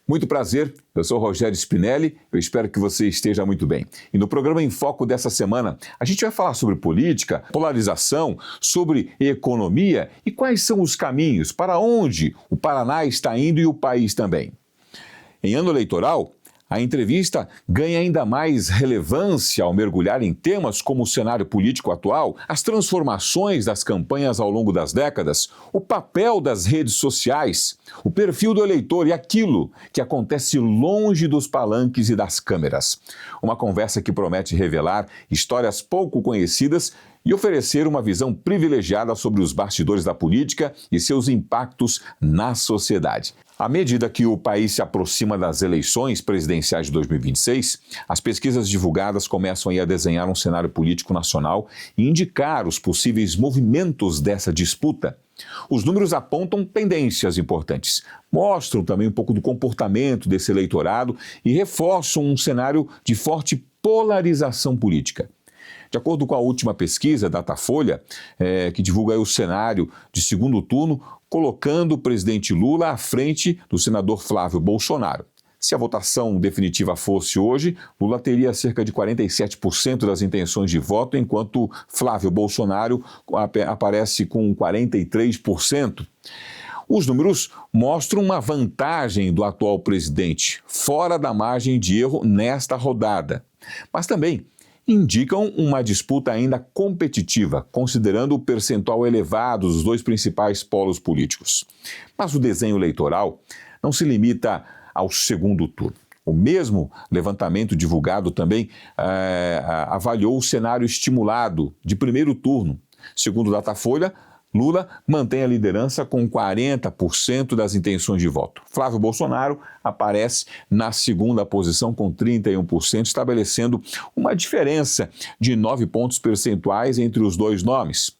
Muito prazer, eu sou Rogério Spinelli, eu espero que você esteja muito bem. E no programa Em Foco dessa semana, a gente vai falar sobre política, polarização, sobre economia e quais são os caminhos, para onde o Paraná está indo e o país também. Em ano eleitoral, a entrevista ganha ainda mais relevância ao mergulhar em temas como o cenário político atual, as transformações das campanhas ao longo das décadas, o papel das redes sociais, o perfil do eleitor e aquilo que acontece longe dos palanques e das câmeras. Uma conversa que promete revelar histórias pouco conhecidas e oferecer uma visão privilegiada sobre os bastidores da política e seus impactos na sociedade. À medida que o país se aproxima das eleições presidenciais de 2026, as pesquisas divulgadas começam a desenhar um cenário político nacional e indicar os possíveis movimentos dessa disputa. Os números apontam tendências importantes, mostram também um pouco do comportamento desse eleitorado e reforçam um cenário de forte polarização política. De acordo com a última pesquisa, Datafolha, que divulga o cenário de segundo turno, colocando o presidente Lula à frente do senador Flávio Bolsonaro. Se a votação definitiva fosse hoje, Lula teria cerca de 47% das intenções de voto, enquanto Flávio Bolsonaro aparece com 43%. Os números mostram uma vantagem do atual presidente, fora da margem de erro nesta rodada. Mas também indicam uma disputa ainda competitiva, considerando o percentual elevado dos dois principais polos políticos. Mas o desenho eleitoral não se limita ao segundo turno. O mesmo levantamento divulgado também avaliou o cenário estimulado de primeiro turno. Segundo o Datafolha, Lula mantém a liderança com 40% das intenções de voto. Flávio Bolsonaro aparece na segunda posição com 31%, estabelecendo uma diferença de 9 pontos percentuais entre os dois nomes.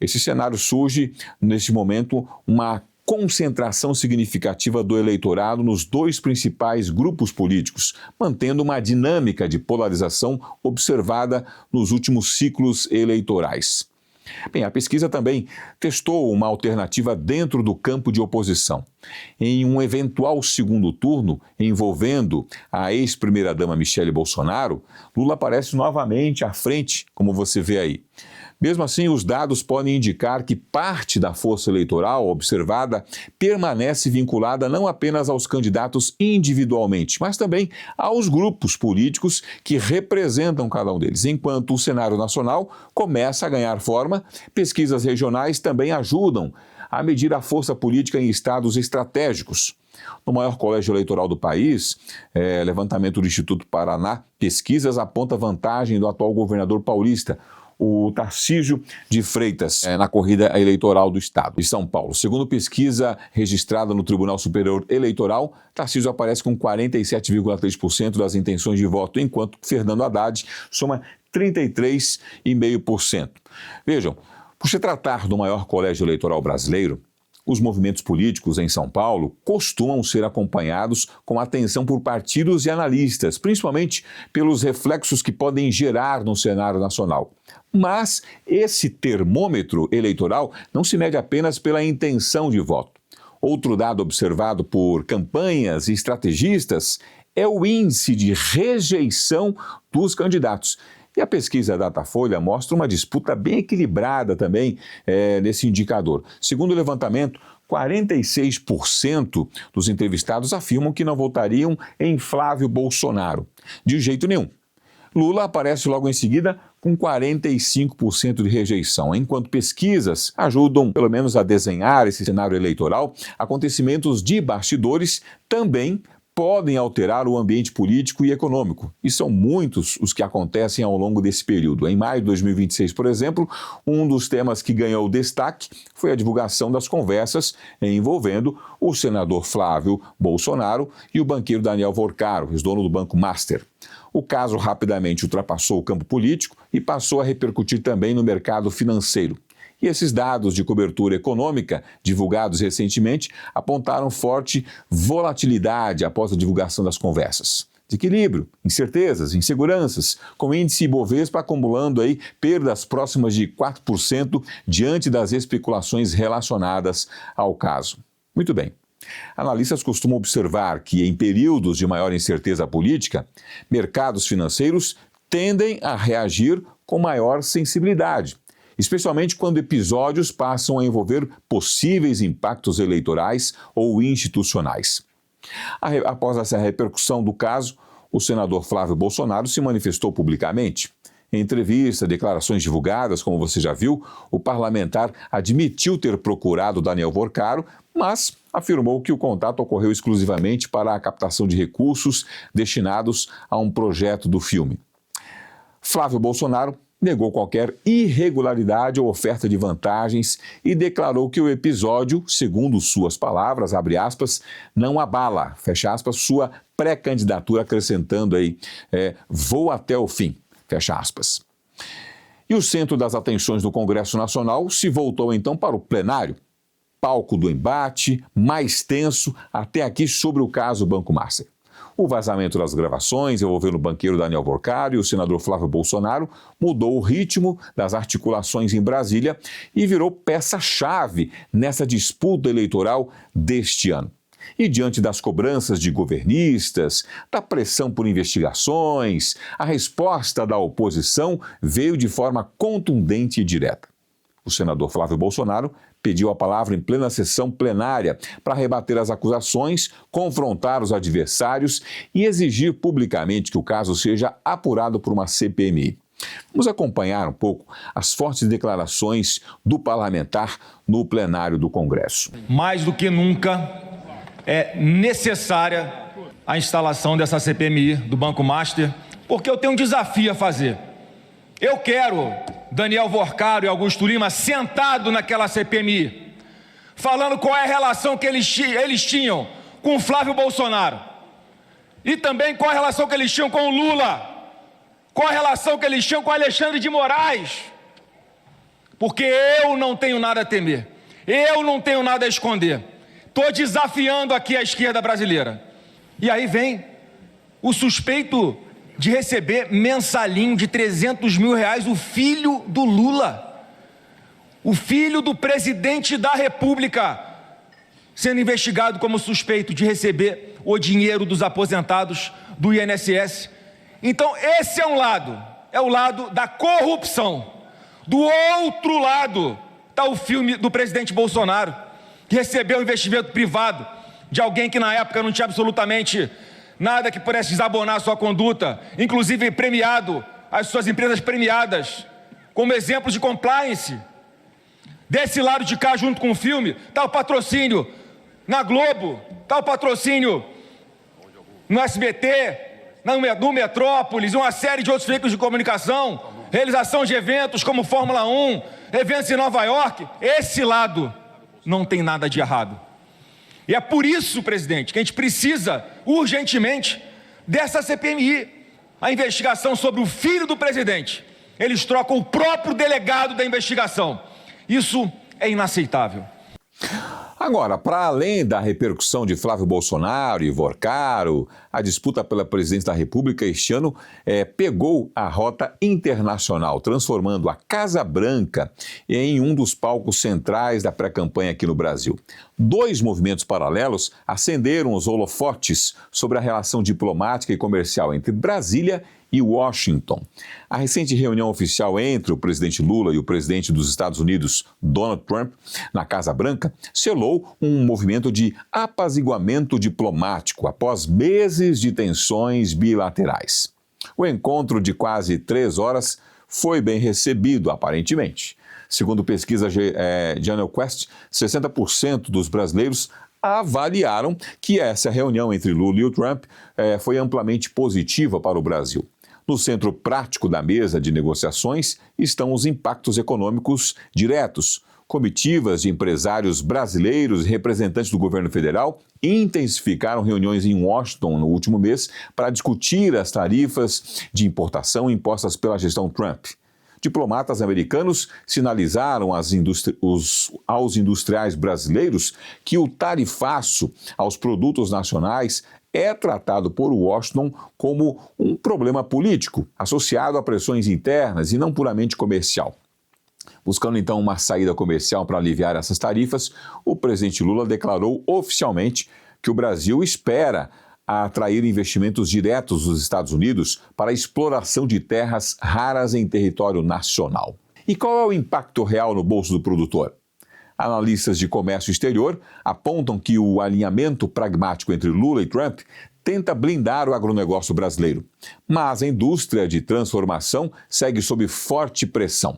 Esse cenário surge, neste momento, uma concentração significativa do eleitorado nos dois principais grupos políticos, mantendo uma dinâmica de polarização observada nos últimos ciclos eleitorais. Bem, a pesquisa também testou uma alternativa dentro do campo de oposição. Em um eventual segundo turno envolvendo a ex-primeira-dama Michele Bolsonaro, Lula aparece novamente à frente, como você vê aí. Mesmo assim, os dados podem indicar que parte da força eleitoral observada permanece vinculada não apenas aos candidatos individualmente, mas também aos grupos políticos que representam cada um deles. Enquanto o cenário nacional começa a ganhar forma, pesquisas regionais também ajudam a medir a força política em estados estratégicos. No maior colégio eleitoral do país, levantamento do Instituto Paraná, pesquisas aponta vantagem do atual governador paulista, o Tarcísio de Freitas, na corrida eleitoral do estado de São Paulo. Segundo pesquisa registrada no Tribunal Superior Eleitoral, Tarcísio aparece com 47,3% das intenções de voto, enquanto Fernando Haddad soma 33,5%. Vejam, por se tratar do maior colégio eleitoral brasileiro, os movimentos políticos em São Paulo costumam ser acompanhados com atenção por partidos e analistas, principalmente pelos reflexos que podem gerar no cenário nacional. Mas esse termômetro eleitoral não se mede apenas pela intenção de voto. Outro dado observado por campanhas e estrategistas é o índice de rejeição dos candidatos. E a pesquisa Datafolha mostra uma disputa bem equilibrada também nesse indicador. Segundo o levantamento, 46% dos entrevistados afirmam que não votariam em Flávio Bolsonaro. De jeito nenhum. Lula aparece logo em seguida com 45% de rejeição. Enquanto pesquisas ajudam, pelo menos, a desenhar esse cenário eleitoral, acontecimentos de bastidores também podem alterar o ambiente político e econômico. E são muitos os que acontecem ao longo desse período. Em maio de 2026, por exemplo, um dos temas que ganhou destaque foi a divulgação das conversas envolvendo o senador Flávio Bolsonaro e o banqueiro Daniel Vorcaro, ex-dono do Banco Master. O caso rapidamente ultrapassou o campo político e passou a repercutir também no mercado financeiro. E esses dados de cobertura econômica, divulgados recentemente, apontaram forte volatilidade após a divulgação das conversas. Desequilíbrio, incertezas, inseguranças, com o índice Ibovespa acumulando aí perdas próximas de 4% diante das especulações relacionadas ao caso. Muito bem. Analistas costumam observar que, em períodos de maior incerteza política, mercados financeiros tendem a reagir com maior sensibilidade, especialmente quando episódios passam a envolver possíveis impactos eleitorais ou institucionais. Após essa repercussão do caso, o senador Flávio Bolsonaro se manifestou publicamente. Em entrevista, declarações divulgadas, como você já viu, o parlamentar admitiu ter procurado Daniel Vorcaro, mas afirmou que o contato ocorreu exclusivamente para a captação de recursos destinados a um projeto do filme. Flávio Bolsonaro negou qualquer irregularidade ou oferta de vantagens e declarou que o episódio, segundo suas palavras, abre aspas, não abala, fecha aspas, sua pré-candidatura, acrescentando aí, vou até o fim, fecha aspas. E o centro das atenções do Congresso Nacional se voltou então para o plenário, palco do embate, mais tenso até aqui sobre o caso Banco Master. O vazamento das gravações envolvendo o banqueiro Daniel Vorcaro e o senador Flávio Bolsonaro mudou o ritmo das articulações em Brasília e virou peça-chave nessa disputa eleitoral deste ano. E diante das cobranças de governistas, da pressão por investigações, a resposta da oposição veio de forma contundente e direta. O senador Flávio Bolsonaro pediu a palavra em plena sessão plenária para rebater as acusações, confrontar os adversários e exigir publicamente que o caso seja apurado por uma CPMI. Vamos acompanhar um pouco as fortes declarações do parlamentar no plenário do Congresso. Mais do que nunca é necessária a instalação dessa CPMI do Banco Master, porque eu tenho um desafio a fazer. Eu quero Daniel Vorcaro e Augusto Lima sentado naquela CPMI, falando qual é a relação que eles tinham com o Flávio Bolsonaro e também qual a relação que eles tinham com o Lula, qual a relação que eles tinham com Alexandre de Moraes, porque eu não tenho nada a temer, eu não tenho nada a esconder, estou desafiando aqui a esquerda brasileira. E aí vem o suspeito de receber mensalinho de R$300 mil, o filho do Lula, o filho do presidente da República, sendo investigado como suspeito de receber o dinheiro dos aposentados do INSS. Então esse é o lado da corrupção. Do outro lado está o filme do presidente Bolsonaro, que recebeu um investimento privado de alguém que na época não tinha absolutamente nada que pudesse desabonar a sua conduta, inclusive premiado, as suas empresas premiadas, como exemplo de compliance. Desse lado de cá, junto com o filme, está o patrocínio na Globo, está o patrocínio no SBT, no Metrópolis, uma série de outros veículos de comunicação, realização de eventos como Fórmula 1, eventos em Nova York. Esse lado não tem nada de errado. E é por isso, presidente, que a gente precisa urgentemente dessa CPMI, a investigação sobre o filho do presidente. Eles trocam o próprio delegado da investigação. Isso é inaceitável. Agora, para além da repercussão de Flávio Bolsonaro e Vorcaro, a disputa pela presidência da República este ano pegou a rota internacional, transformando a Casa Branca em um dos palcos centrais da pré-campanha aqui no Brasil. Dois movimentos paralelos acenderam os holofotes sobre a relação diplomática e comercial entre Brasília e Washington. A recente reunião oficial entre o presidente Lula e o presidente dos Estados Unidos, Donald Trump, na Casa Branca, selou um movimento de apaziguamento diplomático após meses de tensões bilaterais. O encontro de quase 3 horas foi bem recebido, aparentemente. Segundo pesquisa Janel Quest, 60% dos brasileiros avaliaram que essa reunião entre Lula e o Trump foi amplamente positiva para o Brasil. No centro prático da mesa de negociações estão os impactos econômicos diretos. Comitivas de empresários brasileiros e representantes do governo federal intensificaram reuniões em Washington no último mês para discutir as tarifas de importação impostas pela gestão Trump. Diplomatas americanos sinalizaram aos industriais brasileiros que o tarifaço aos produtos nacionais é tratado por Washington como um problema político, associado a pressões internas e não puramente comercial. Buscando então uma saída comercial para aliviar essas tarifas, o presidente Lula declarou oficialmente que o Brasil espera atrair investimentos diretos dos Estados Unidos para a exploração de terras raras em território nacional. E qual é o impacto real no bolso do produtor? Analistas de comércio exterior apontam que o alinhamento pragmático entre Lula e Trump tenta blindar o agronegócio brasileiro, mas a indústria de transformação segue sob forte pressão.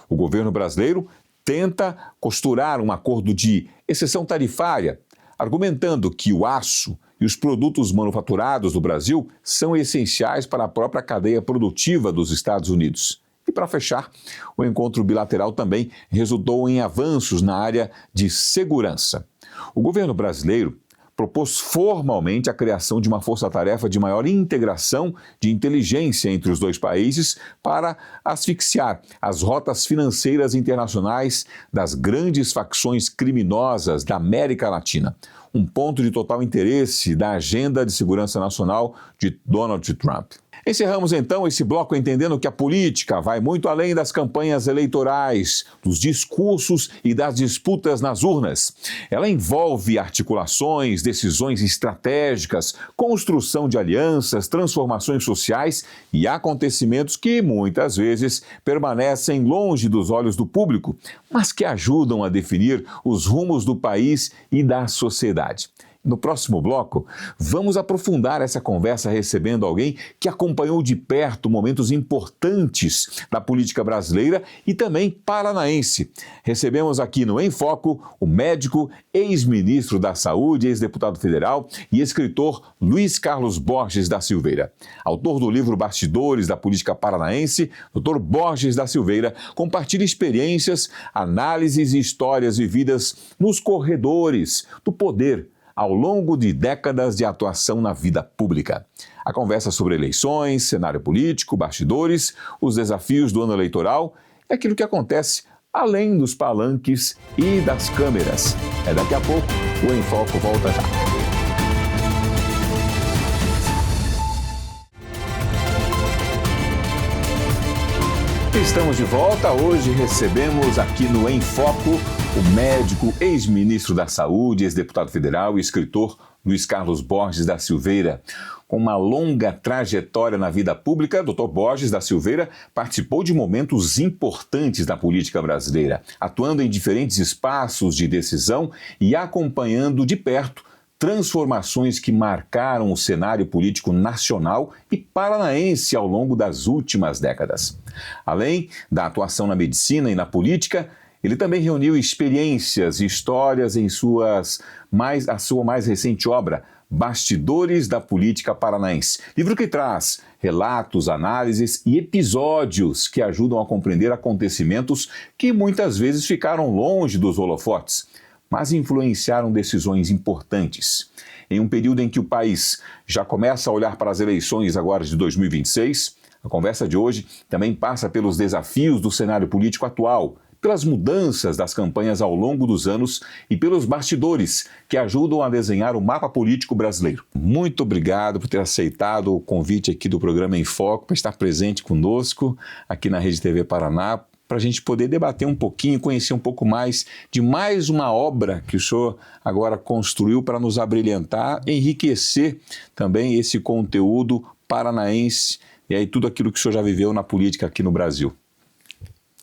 O governo brasileiro tenta costurar um acordo de exceção tarifária, argumentando que o aço e os produtos manufaturados do Brasil são essenciais para a própria cadeia produtiva dos Estados Unidos. E para fechar, o encontro bilateral também resultou em avanços na área de segurança. O governo brasileiro propôs formalmente a criação de uma força-tarefa de maior integração de inteligência entre os dois países para asfixiar as rotas financeiras internacionais das grandes facções criminosas da América Latina. Um ponto de total interesse da agenda de segurança nacional de Donald Trump. Encerramos então esse bloco entendendo que a política vai muito além das campanhas eleitorais, dos discursos e das disputas nas urnas. Ela envolve articulações, decisões estratégicas, construção de alianças, transformações sociais e acontecimentos que muitas vezes permanecem longe dos olhos do público, mas que ajudam a definir os rumos do país e da sociedade. No próximo bloco, vamos aprofundar essa conversa recebendo alguém que acompanhou de perto momentos importantes da política brasileira e também paranaense. Recebemos aqui no Em Foco o médico, ex-ministro da Saúde, ex-deputado federal e escritor Luiz Carlos Borges da Silveira. Autor do livro Bastidores da Política Paranaense, Dr. Borges da Silveira compartilha experiências, análises e histórias vividas nos corredores do poder ao longo de décadas de atuação na vida pública. A conversa sobre eleições, cenário político, bastidores, os desafios do ano eleitoral e aquilo que acontece além dos palanques e das câmeras. É daqui a pouco, o Em Foco volta já. Estamos de volta. Hoje recebemos aqui no Em Foco o médico, ex-ministro da Saúde, ex-deputado federal e escritor Luiz Carlos Borges da Silveira. Com uma longa trajetória na vida pública, Dr. Borges da Silveira participou de momentos importantes da política brasileira, atuando em diferentes espaços de decisão e acompanhando de perto transformações que marcaram o cenário político nacional e paranaense ao longo das últimas décadas. Além da atuação na medicina e na política, ele também reuniu experiências e histórias em a sua mais recente obra, Bastidores da Política Paranaense. Livro que traz relatos, análises e episódios que ajudam a compreender acontecimentos que muitas vezes ficaram longe dos holofotes, mas influenciaram decisões importantes. Em um período em que o país já começa a olhar para as eleições agora de 2026, a conversa de hoje também passa pelos desafios do cenário político atual, pelas mudanças das campanhas ao longo dos anos e pelos bastidores que ajudam a desenhar o mapa político brasileiro. Muito obrigado por ter aceitado o convite aqui do programa Em Foco, para estar presente conosco aqui na Rede TV Paraná, para a gente poder debater um pouquinho, conhecer um pouco mais de mais uma obra que o senhor agora construiu para nos abrilhantar, enriquecer também esse conteúdo paranaense e aí tudo aquilo que o senhor já viveu na política aqui no Brasil.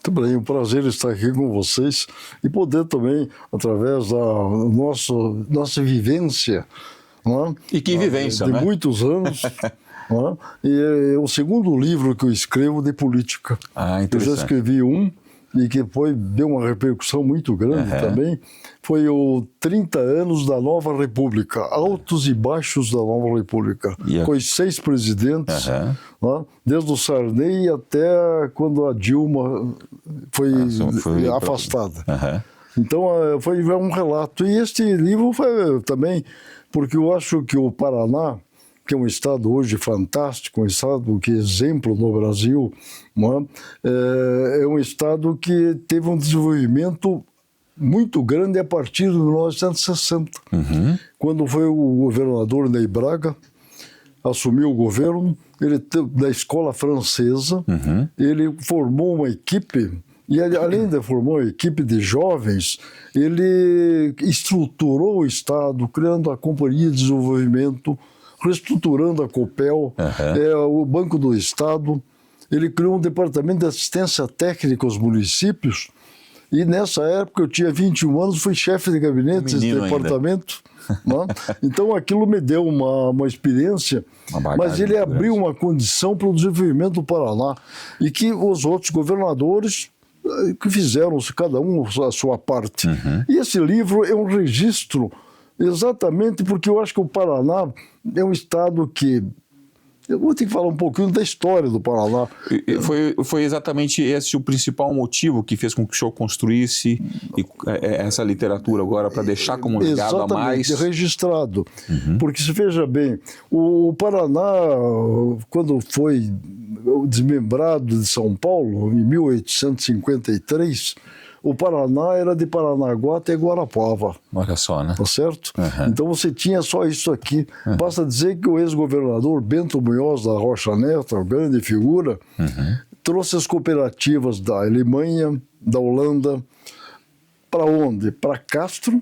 Muito bem, um prazer estar aqui com vocês e poder também, através da nossa vivência, não é? E que vivência, de né? muitos anos. Não é? E é o segundo livro que eu escrevo de política. Eu já escrevi um e que deu uma repercussão muito grande também. Foi o 30 anos da Nova República, altos e baixos da Nova República. Foi 6 presidentes, né? Desde o Sarney até quando a Dilma foi afastada. Então, foi um relato. E este livro foi também, porque eu acho que o Paraná, que é um estado hoje fantástico, um estado que é exemplo no Brasil, não é? É um estado que teve um desenvolvimento muito grande a partir de 1960, quando foi o governador Ney Braga, assumiu o governo, ele da escola francesa, ele formou uma equipe E além de formar uma equipe de jovens, ele estruturou o Estado, criando a Companhia de Desenvolvimento, reestruturando a Copel, o Banco do Estado. Ele criou um departamento de assistência técnica aos municípios. E nessa época, eu tinha 21 anos, fui chefe de gabinete desse departamento. Né? Então aquilo me deu uma experiência, mas ele abriu uma condição para o desenvolvimento do Paraná. E que os outros governadores que fizeram, cada um a sua parte. E esse livro é um registro, exatamente porque eu acho que o Paraná é um estado que... Eu vou ter que falar um pouquinho da história do Paraná. Foi exatamente esse o principal motivo que fez com que o senhor construísse essa literatura agora, para deixar como legado a mais... Exatamente, registrado. Porque, se veja bem, o Paraná, quando foi desmembrado de São Paulo, em 1853... O Paraná era de Paranaguá até Guarapuava. Olha só, né? Tá certo? Então você tinha só isso aqui. Basta dizer que o ex-governador Bento Munhoz da Rocha Neto, uma grande figura, trouxe as cooperativas da Alemanha, da Holanda, para onde? Para Castro,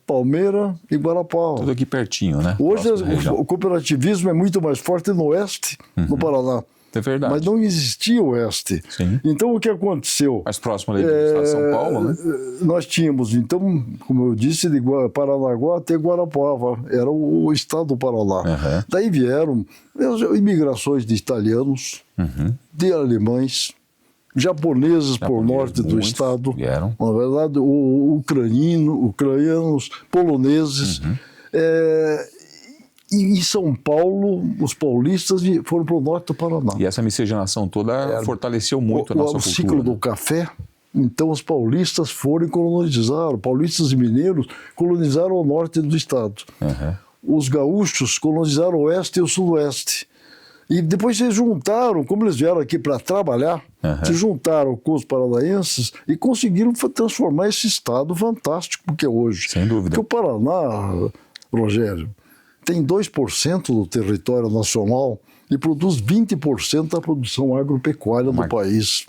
Palmeira e Guarapuava. Tudo aqui pertinho, né? Hoje o cooperativismo é muito mais forte no oeste, no Paraná. É verdade. Mas não existia o oeste. Sim. Então, o que aconteceu? Mais próximo ali do estado de São Paulo, né? Nós tínhamos, então, como eu disse, de Paranaguá até Guarapuava. Era o estado do Paraná. Daí vieram imigrações de italianos, de alemães, japoneses por norte do estado. Vieram. Na verdade, ucranianos, poloneses. E em São Paulo, os paulistas foram para o norte do Paraná. E essa miscigenação toda fortaleceu muito a nossa cultura. O ciclo do café, então os paulistas foram e colonizaram. Paulistas e mineiros colonizaram o norte do estado. Os gaúchos colonizaram o oeste e o sudoeste. E depois se juntaram, como eles vieram aqui para trabalhar, se juntaram com os paranaenses e conseguiram transformar esse estado fantástico que é hoje. Sem dúvida. Porque o Paraná, Rogério, tem 2% do território nacional e produz 20% da produção agropecuária do país.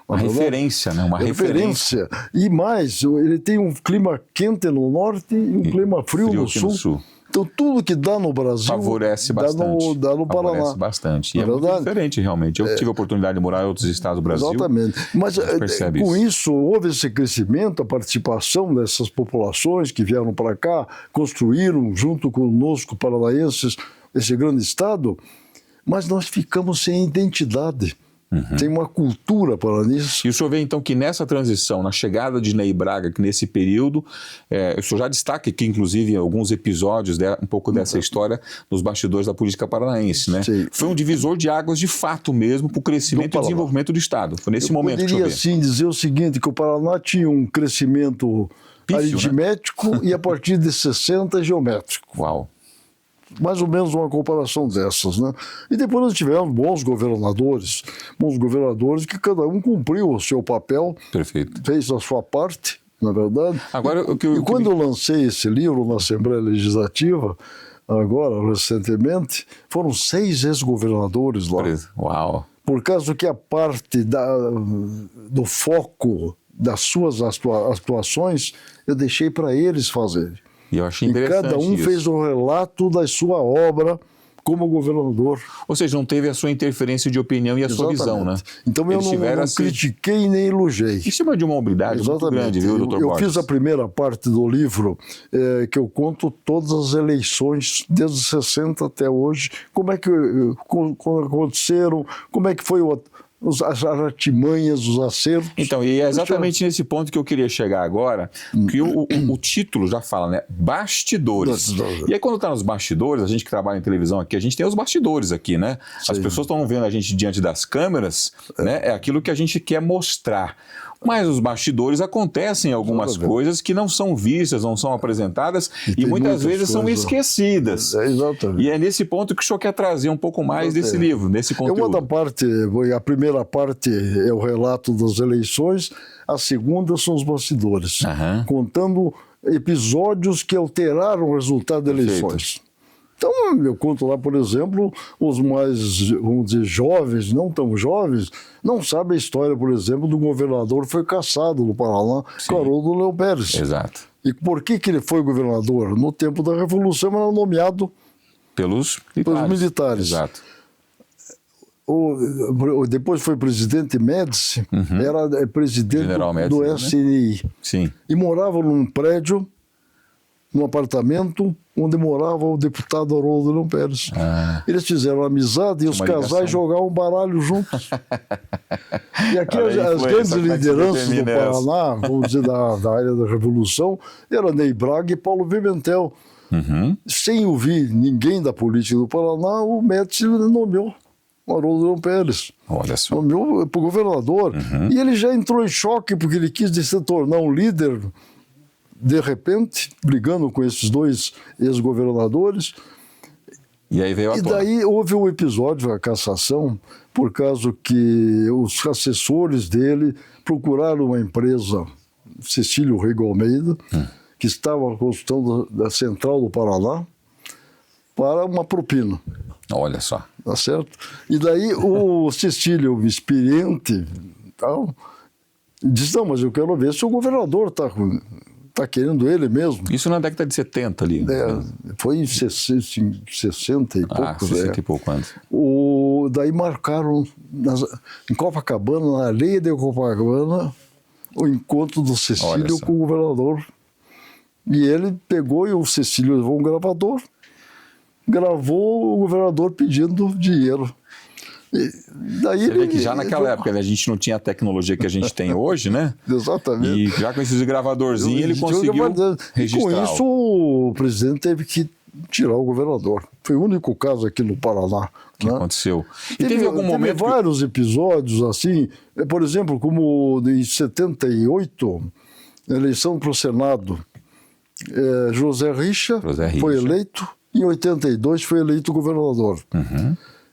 Uma referência, né? Uma referência. E mais, ele tem um clima quente no norte e um clima frio no sul. Então, tudo que dá no Brasil favorece bastante. Dá no Paraná. Favorece bastante. E é muito diferente, realmente. Eu tive a oportunidade de morar em outros estados do Brasil. Exatamente. Mas com isso, houve esse crescimento, a participação dessas populações que vieram para cá, construíram, junto conosco, paranaenses, esse grande estado, mas nós ficamos sem identidade. Tem uma cultura paranense. E o senhor vê, então, que nessa transição, na chegada de Ney Braga, que nesse período, o senhor já destaca aqui, inclusive, em alguns episódios, um pouco dessa história nos bastidores da política paranaense, né? Sim. Foi um divisor de águas, de fato mesmo, para o crescimento e desenvolvimento do Estado. Foi nesse momento que o senhor vê. Eu poderia, sim, dizer o seguinte, que o Paraná tinha um crescimento aritmético, né? E a partir de 60, geométrico. Uau! Mais ou menos uma comparação dessas, né? E depois nós tivemos bons governadores que cada um cumpriu o seu papel, perfeito, fez a sua parte, na verdade. Agora, quando eu lancei esse livro na Assembleia Legislativa, agora, recentemente, foram 6 ex-governadores lá. Uau! Por causa que a parte do foco das suas atuações, eu deixei para eles fazerem. E eu achei interessante cada um fez um relato da sua obra como governador. Ou seja, não teve a sua interferência de opinião e a sua visão, né? Então eu não critiquei nem elogiei. Em cima de uma humildade muito grande, viu, doutor Borges? Eu fiz a primeira parte do livro, que eu conto todas as eleições, desde 60 até hoje, como é que aconteceram, como é que foi as artimanhas, os acertos. Então, e é exatamente nesse ponto que eu queria chegar agora, que o título já fala, né? Bastidores. E aí, quando está nos bastidores, a gente que trabalha em televisão aqui, a gente tem os bastidores aqui, né? As pessoas estão vendo a gente diante das câmeras, né? É aquilo que a gente quer mostrar. Mas os bastidores acontecem algumas coisas que não são vistas, não são apresentadas e muitas vezes são esquecidas. Exatamente. E é nesse ponto que o senhor quer trazer um pouco mais desse livro, desse conteúdo. A primeira parte é o relato das eleições, a segunda são os bastidores, contando episódios que alteraram o resultado das eleições. Então, eu conto lá, por exemplo, os mais, vamos dizer, jovens, não tão jovens, não sabem a história, por exemplo, do governador que foi caçado no Paraná, Haroldo Leão Pérez. Exato. E por que ele foi governador? No tempo da Revolução era nomeado pelos militares. Exato. Depois foi presidente Médici, era presidente do SNI. Né? Sim. E morava num prédio, num apartamento, onde morava o deputado Haroldo Leão Pérez. Eles fizeram amizade e os casais jogavam baralho juntos. E aqui as grandes lideranças do Paraná, vamos dizer, da área da Revolução, eram Ney Braga e Paulo Pimentel. Sem ouvir ninguém da política do Paraná, o Médici nomeou Haroldo Leão Pérez. Olha só. Nomeou para o governador. E ele já entrou em choque porque ele quis se tornar um líder, de repente, brigando com esses dois ex-governadores. E aí veio a E daí houve um episódio, a cassação, por causa que os assessores dele procuraram uma empresa, Cecílio Rego Almeida, que estava construindo da Central do Paraná, para uma propina. Olha só. Tá certo? E daí o Cecílio, experiente, tal, disse, não, mas eu quero ver se o governador está querendo ele mesmo. Isso na década de 70 ali. Foi em 60 e poucos. 60 e pouco anos. Daí marcaram em Copacabana, na areia de Copacabana, o encontro do Cecílio com o governador. E ele pegou e o Cecílio levou um gravador, gravou o governador pedindo dinheiro. E daí Você vê que já naquela época, né, a gente não tinha a tecnologia que a gente tem hoje, né? Exatamente. E já com esses gravadorzinhos ele conseguiu registrar. E com isso o presidente teve que tirar o governador. Foi o único caso aqui no Paraná. Que aconteceu. E teve algum momento... Teve vários episódios assim, por exemplo, como em 78, na eleição para o Senado, José Richa foi eleito, em 82 foi eleito governador.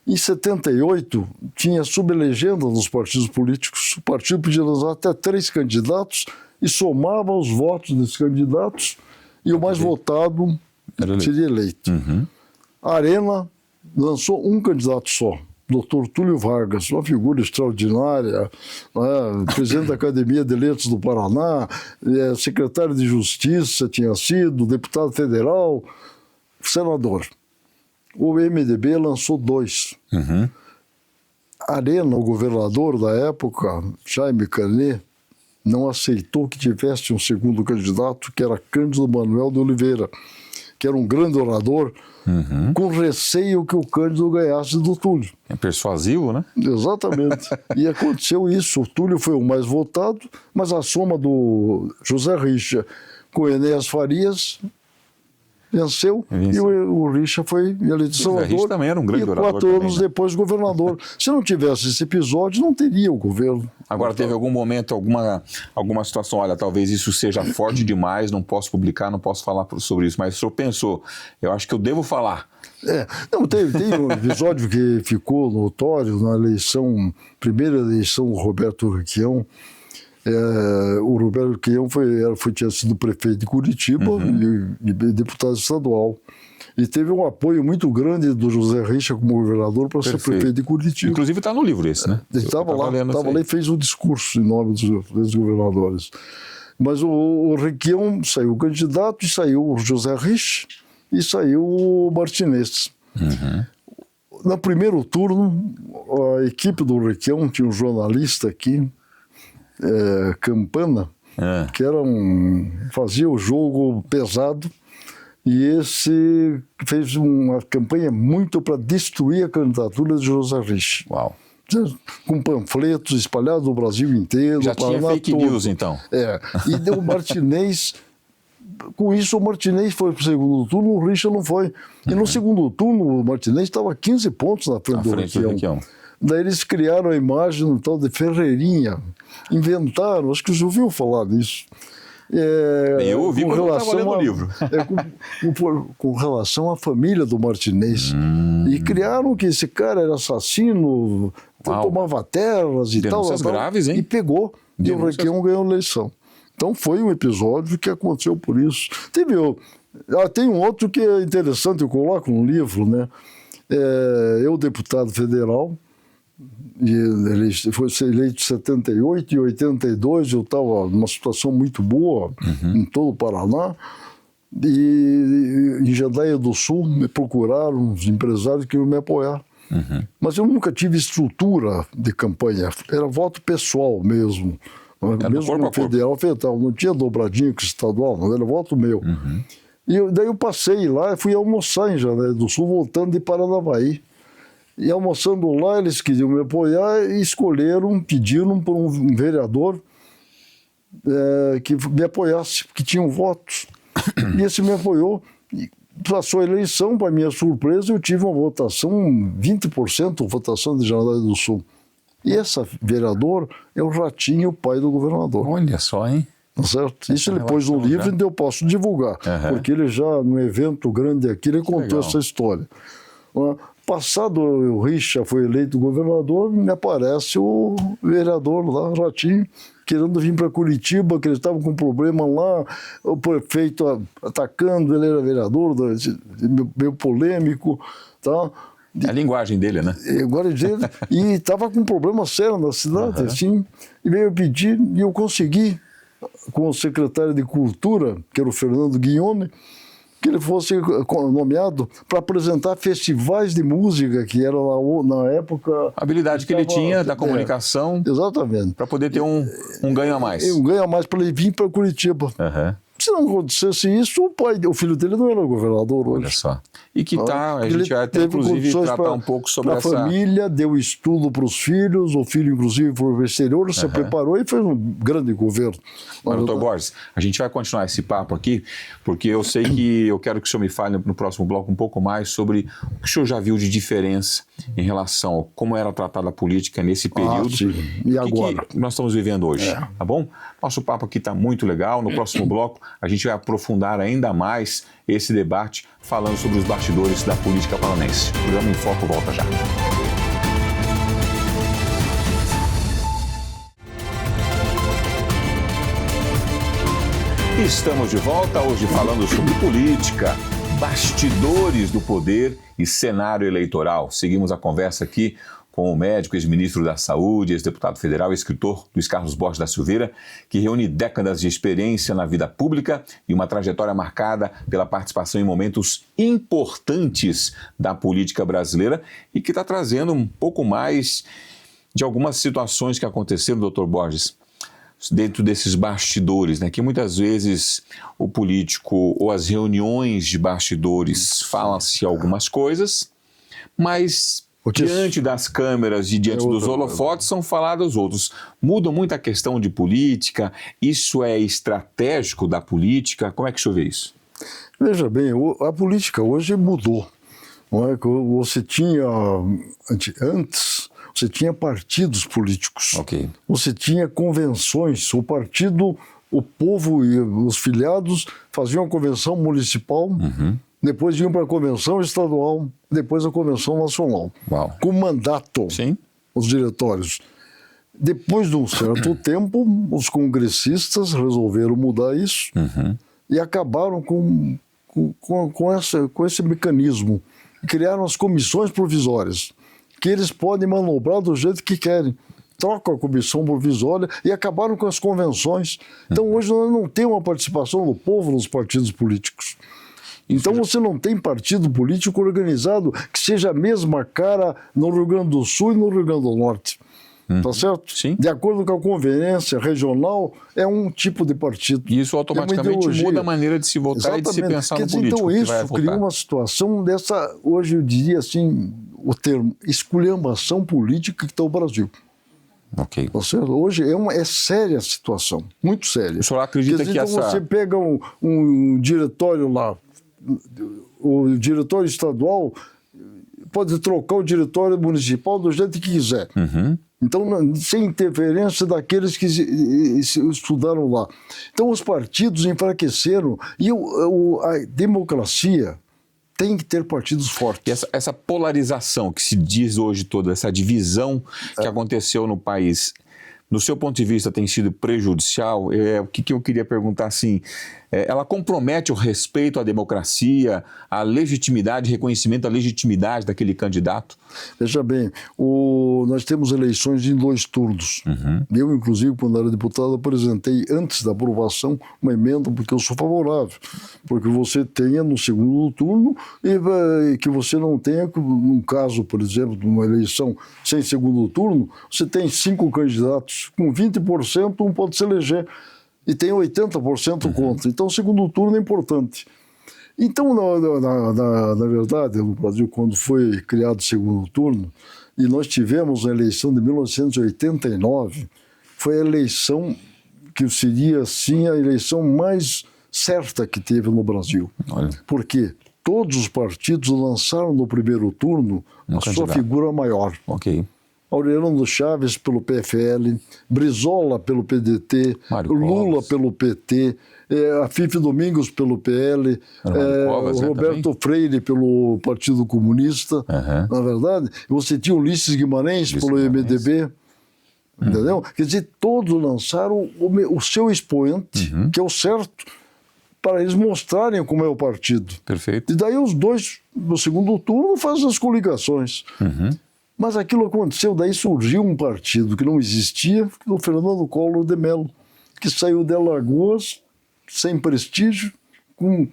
Em 78, tinha sublegenda nos partidos políticos. O partido podia lançar até 3 candidatos e somava os votos desses candidatos e o mais votado seria eleito. A Arena lançou um candidato só, Dr. Túlio Vargas, uma figura extraordinária, presidente da Academia de Letras do Paraná, secretário de Justiça tinha sido, deputado federal, senador. O MDB lançou 2. Arena, o governador da época, Jaime Canet, não aceitou que tivesse um segundo candidato, que era Cândido Manuel de Oliveira, que era um grande orador, com receio que o Cândido ganhasse do Túlio. É persuasivo, né? Exatamente. E aconteceu isso. O Túlio foi o mais votado, mas a soma do José Richa com Enéas Farias venceu. E o Richa foi eleito senador. Também era um grande orador. 4 anos depois, governador. Se não tivesse esse episódio, não teria o governo. Agora, teve algum momento, alguma situação, olha, talvez isso seja forte demais, não posso publicar, não posso falar sobre isso, mas o senhor pensou, eu acho que eu devo falar. Não, tem um episódio que ficou notório na primeira eleição do Roberto Requião. O Roberto Requião tinha sido prefeito de Curitiba e deputado estadual. E teve um apoio muito grande do José Richa como governador para ser prefeito de Curitiba. Inclusive está no livro esse, né? Ele estava lá e fez um discurso em nome dos governadores. Mas o Requião saiu candidato, e saiu o José Richa e saiu o Martinez. No primeiro turno, a equipe do Requião tinha um jornalista aqui, Campana, que fazia o jogo pesado, e esse fez uma campanha muito para destruir a candidatura de José Richa. Uau. Com panfletos espalhados no Brasil inteiro. Já tinha fake news, então. E deu o Martinez. Com isso, o Martinez foi para o segundo turno, o Richa não foi. E no segundo turno, o Martinez estava 15 pontos na frente do Requião. Daí eles criaram a imagem do tal de Ferreirinha. Inventaram, acho que você ouviu falar disso. Eu ouvi quando eu estava lendo o livro. Com relação à família do Martinez. E criaram que esse cara era assassino, tomava terras e denúncias tal. Graves, hein? E pegou. E o Requião ganhou a eleição. Então foi um episódio que aconteceu por isso. Teve Tem um outro que é interessante, eu coloco no livro, né? Eu, deputado federal, e foi eleito em 78 e 82, eu estava numa situação muito boa em todo o Paraná, e em Jandaia do Sul me procuraram uns empresários que iam me apoiar. Mas eu nunca tive estrutura de campanha, era voto pessoal mesmo. Mesmo no federal, não tinha dobradinho com o estadual, não era voto meu. E daí eu passei lá e fui almoçar em Jandaia do Sul, voltando de Paranavaí. E almoçando lá, eles queriam me apoiar e pediram para um vereador que me apoiasse, porque tinham votos. E esse me apoiou. E passou a eleição, para minha surpresa, eu tive uma votação, 20% de votação de Jandaia do Sul. E esse vereador é o Ratinho, o pai do governador. Olha só, hein? Tá certo? Isso ele pôs no livro e eu posso divulgar, porque ele já, num evento grande aqui, ele contou essa história. Passado o Richa foi eleito governador, me aparece o vereador lá, Ratinho, querendo vir para Curitiba, que ele estava com um problema lá, o prefeito atacando, ele era vereador, meio polêmico, tá? É a linguagem dele, né? E estava com um problema sério na cidade, assim, e veio pedir, e eu consegui, com o secretário de Cultura, que era o Fernando Guignone, que ele fosse nomeado para apresentar festivais de música, que era na época... A habilidade que ele tinha da comunicação. Exatamente. Para poder ter um ganho a mais. Um ganho a mais para ele vir para Curitiba. Se não acontecesse isso, o filho dele não era governador hoje. Olha só. E que a gente vai ter, inclusive, tratar um pouco sobre essa... A família deu estudo para os filhos, o filho, inclusive, foi para o exterior, se preparou e fez um grande governo. Doutor Borges, a gente vai continuar esse papo aqui, porque eu sei que eu quero que o senhor me fale no próximo bloco um pouco mais sobre o que o senhor já viu de diferença em relação a como era tratada a política nesse período e agora que nós estamos vivendo hoje, tá bom? Nosso papo aqui está muito legal. No próximo bloco, a gente vai aprofundar ainda mais esse debate, falando sobre os bastidores da política paranense. O programa em Foco volta já. Estamos de volta hoje falando sobre política, bastidores do poder e cenário eleitoral. Seguimos a conversa aqui com o médico, ex-ministro da Saúde, ex-deputado federal e escritor Luiz Carlos Borges da Silveira, que reúne décadas de experiência na vida pública e uma trajetória marcada pela participação em momentos importantes da política brasileira e que está trazendo um pouco mais de algumas situações que aconteceram, doutor Borges, dentro desses bastidores, né? Que muitas vezes o político ou as reuniões de bastidores falam-se algumas coisas, mas diante das câmeras e diante dos holofotes são falados outros. Muda muito a questão de política? Isso é estratégico da política? Como é que o senhor vê isso? Veja bem, a política hoje mudou. Não é? Você tinha, antes, você tinha partidos políticos. Você tinha convenções. O partido, o povo e os filiados faziam a convenção municipal, depois iam para a convenção estadual, depois a convenção nacional. Com mandato, os diretórios. Depois de um certo tempo, os congressistas resolveram mudar isso e acabaram com esse mecanismo. Criaram as comissões provisórias, que eles podem manobrar do jeito que querem. Trocam a comissão provisória e acabaram com as convenções. Então, hoje nós não temos uma participação do povo nos partidos políticos. Então você não tem partido político organizado que seja a mesma cara no Rio Grande do Sul e no Rio Grande do Norte. Tá certo? De acordo com a conveniência regional, é um tipo de partido. E isso automaticamente muda a maneira de se votar e de se pensar no político. Então isso criou uma situação dessa, hoje eu diria assim, o termo esculhambação política que está o Brasil. Tá certo? Hoje é séria a situação, muito séria. O senhor acredita que então você pega um diretório lá, o diretório estadual pode trocar o diretório municipal do jeito que quiser. Então, sem interferência daqueles que estudaram lá. Então, os partidos enfraqueceram e a democracia tem que ter partidos fortes. E essa polarização que se diz hoje toda, essa divisão que aconteceu no país, no seu ponto de vista, tem sido prejudicial? O que eu queria perguntar, assim, ela compromete o respeito à democracia, à legitimidade, reconhecimento da legitimidade daquele candidato? Veja bem, nós temos eleições em 2 turnos. Eu, inclusive, quando era deputado, apresentei, antes da aprovação, uma emenda, porque eu sou favorável. Porque você tenha no segundo turno e que você não tenha, num caso, por exemplo, de uma eleição sem segundo turno, você tem 5 candidatos, com 20%, um pode se eleger. E tem 80% contra. Então, o segundo turno é importante. Então, na verdade, no Brasil, quando foi criado o segundo turno, e nós tivemos a eleição de 1989, foi a eleição que seria, assim, a eleição mais certa que teve no Brasil. Olha. Porque todos os partidos lançaram no primeiro turno a sua figura maior. Ok. Aureliano Chaves pelo PFL, Brizola pelo PDT, Lula pelo PT, Afife Domingos pelo PL, Roberto Freire pelo Partido Comunista, na verdade. Você tinha Ulisses Guimarães pelo MDB, entendeu? Quer dizer, todos lançaram o seu expoente, que é o certo, para eles mostrarem como é o partido. Perfeito. E daí os dois, no segundo turno, fazem as coligações. Mas aquilo aconteceu, daí surgiu um partido que não existia, o Fernando Collor de Mello, que saiu de Alagoas, sem prestígio, com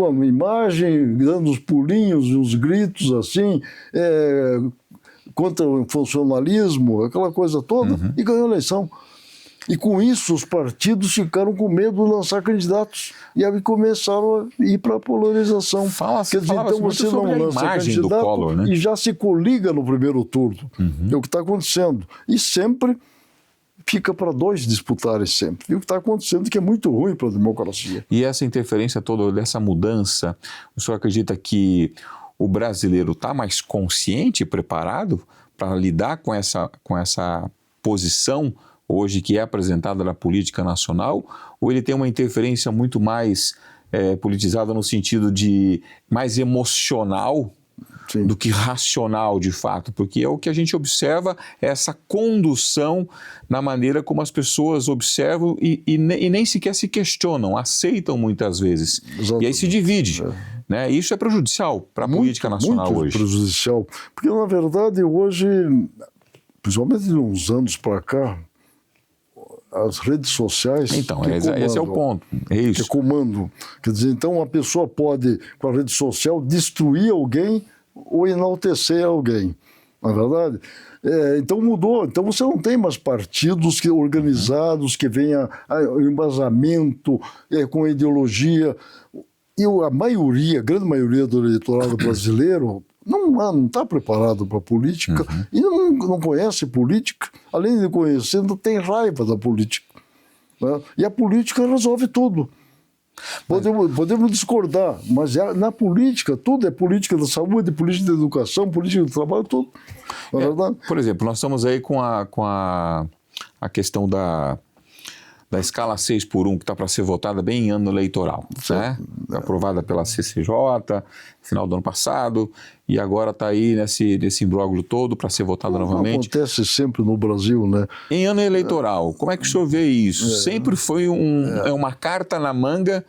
a imagem, dando os pulinhos e os gritos assim, contra o funcionalismo, aquela coisa toda, e ganhou a eleição. E com isso os partidos ficaram com medo de lançar candidatos. E aí começaram a ir para a polarização. Quer dizer, então você não lança candidato Collor, né? E já se coliga no primeiro turno. É o que está acontecendo. E sempre fica para 2 disputarem sempre. E o que está acontecendo que é muito ruim para a democracia. E essa interferência toda, dessa mudança, o senhor acredita que o brasileiro está mais consciente e preparado para lidar com essa posição hoje que é apresentada na política nacional, ou ele tem uma interferência muito mais politizada no sentido de mais emocional do que racional de fato? Porque é o que a gente observa, essa condução na maneira como as pessoas observam e nem sequer se questionam, aceitam muitas vezes. Exatamente. E aí se divide. Né? Isso é prejudicial para a política nacional hoje. Muito prejudicial. Porque, na verdade, hoje, principalmente de uns anos para cá, as redes sociais... Então, esse é o ponto. É isso. Que comando. Quer dizer, então a pessoa pode, com a rede social, destruir alguém ou enaltecer alguém. Não é verdade? Então mudou. Então você não tem mais partidos organizados que venham embasamento, com ideologia. E a grande maioria do eleitorado brasileiro não está preparado para a política e não conhece política. Além de conhecer, não tem raiva da política. Né? E a política resolve tudo. Podemos discordar, mas na política, tudo é política da saúde, política da educação, política do trabalho, tudo. Na verdade. Por exemplo, nós estamos aí com a questão da escala 6x1, que está para ser votada bem em ano eleitoral, né? Aprovada pela CCJ, final do ano passado, e agora está aí nesse imbróglio todo para ser votada novamente. Acontece sempre no Brasil, né? Em ano eleitoral, como é que o senhor vê isso? Sempre foi uma carta na manga,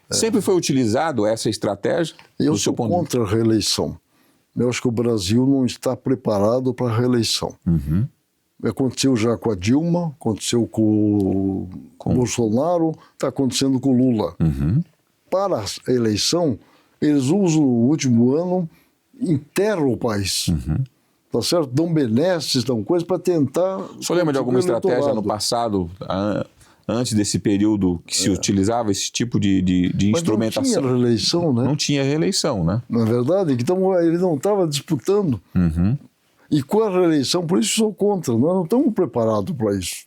sempre foi utilizado essa estratégia? Eu sou contra a reeleição. Eu acho que o Brasil não está preparado para a reeleição. Aconteceu já com a Dilma, aconteceu com o Bolsonaro, está acontecendo com o Lula. Para a eleição, eles usam o último ano, enterram o país. Tá certo? Dão benesses, dão coisas para tentar... O senhor lembra de alguma estratégia no passado, antes desse período, que se utilizava esse tipo de instrumentação? Mas não tinha reeleição, né? Não tinha reeleição, né? Na verdade, então ele não estava disputando. E com a reeleição, por isso sou contra, nós não estamos preparados para isso.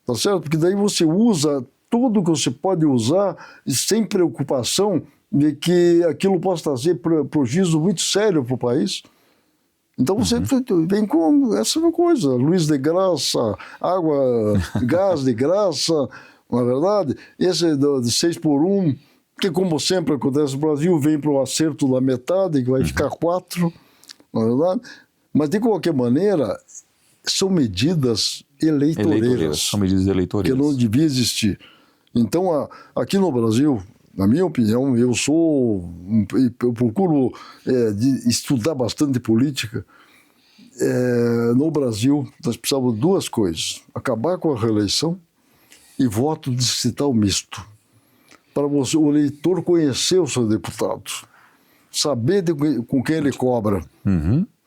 Tá certo? Porque daí você usa tudo que você pode usar sem preocupação de que aquilo possa trazer prejuízo muito sério para o país. Então você vem com essa coisa, luz de graça, água, gás de graça, não é verdade? Esse de 6x1, que como sempre acontece no Brasil, vem para o acerto da metade, que vai ficar 4, não é verdade? Mas, de qualquer maneira, são medidas eleitoreiras. São medidas eleitoreiras. Que não devia existir. Então, aqui no Brasil, na minha opinião, eu procuro estudar bastante política. No Brasil, nós precisamos de duas coisas: acabar com a reeleição e voto distrital misto. Para o eleitor conhecer o seu deputado, saber com quem ele cobra.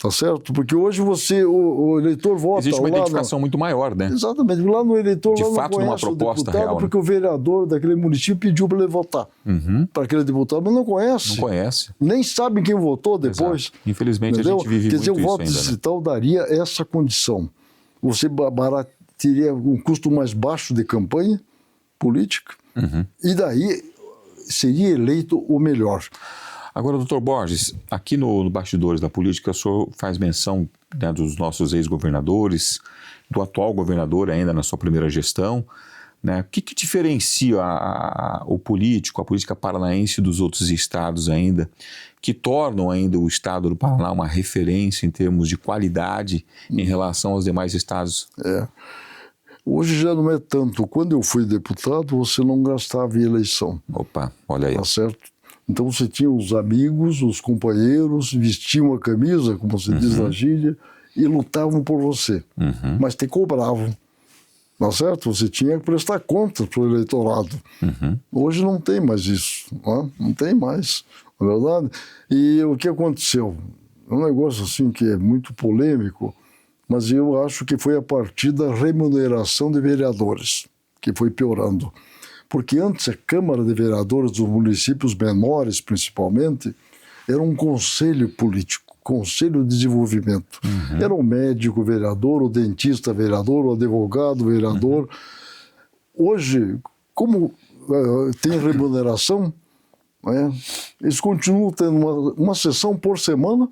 Tá certo? Porque hoje o eleitor vota. Existe uma identificação muito maior, né? Exatamente. Lá no eleitor de lá fato, não numa conhece proposta o deputado real, porque o vereador daquele município pediu para ele votar. Para aquele deputado, mas não conhece. Não conhece. Nem sabe quem votou depois. Exato. Infelizmente, entendeu? A gente vive Quer muito dizer, o voto isso ainda, distrital daria essa condição. Você teria um custo mais baixo de campanha política e daí seria eleito o melhor. Agora, doutor Borges, aqui no Bastidores da Política, o senhor faz menção, né, dos nossos ex-governadores, do atual governador ainda na sua primeira gestão, né? O que diferencia o político, a política paranaense dos outros estados ainda, que tornam ainda o estado do Paraná uma referência em termos de qualidade em relação aos demais estados? Hoje já não é tanto. Quando eu fui deputado, você não gastava em eleição. Opa, olha aí. Tá certo? Então você tinha os amigos, os companheiros, vestiam a camisa, como se diz na gíria, e lutavam por você. Mas te cobravam. Tá certo? Você tinha que prestar contas para o eleitorado. Hoje não tem mais isso. Não tem mais, não é verdade? E o que aconteceu? É um negócio assim que é muito polêmico, mas eu acho que foi a partir da remuneração de vereadores, que foi piorando. Porque antes a Câmara de Vereadores dos municípios menores, principalmente, era um conselho político, conselho de desenvolvimento. Era o médico vereador, o dentista vereador, o advogado vereador. Hoje, como tem remuneração, eles continuam tendo uma sessão por semana,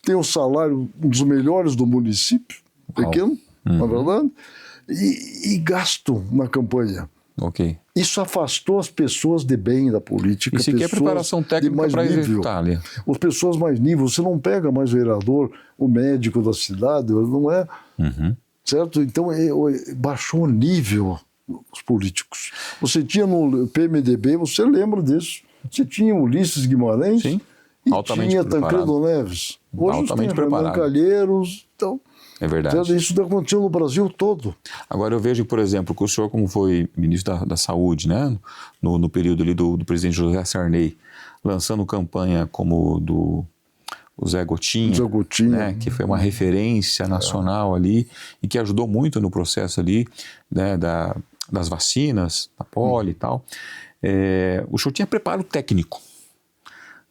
tem o salário um dos melhores do município, pequeno, na verdade, e gasto na campanha. Ok. Isso afastou as pessoas de bem da política. E sequer preparação técnica para executar ali. As pessoas mais nível. Você não pega mais vereador, o médico da cidade, não é? Certo? Então, baixou o nível os políticos. Você tinha no PMDB, você lembra disso, você tinha Ulisses Guimarães. Sim. E altamente tinha preparado. Tancredo Neves. Hoje altamente tem Renan Calheiros. Então, é verdade. Isso aconteceu no Brasil todo. Agora eu vejo, por exemplo, que o senhor, como foi ministro da Saúde, né, no período ali do presidente José Sarney, lançando campanha como o Zé Gotinha, né, que foi uma referência nacional ali e que ajudou muito no processo ali, né, das vacinas, da poli e tal. O senhor tinha preparo técnico,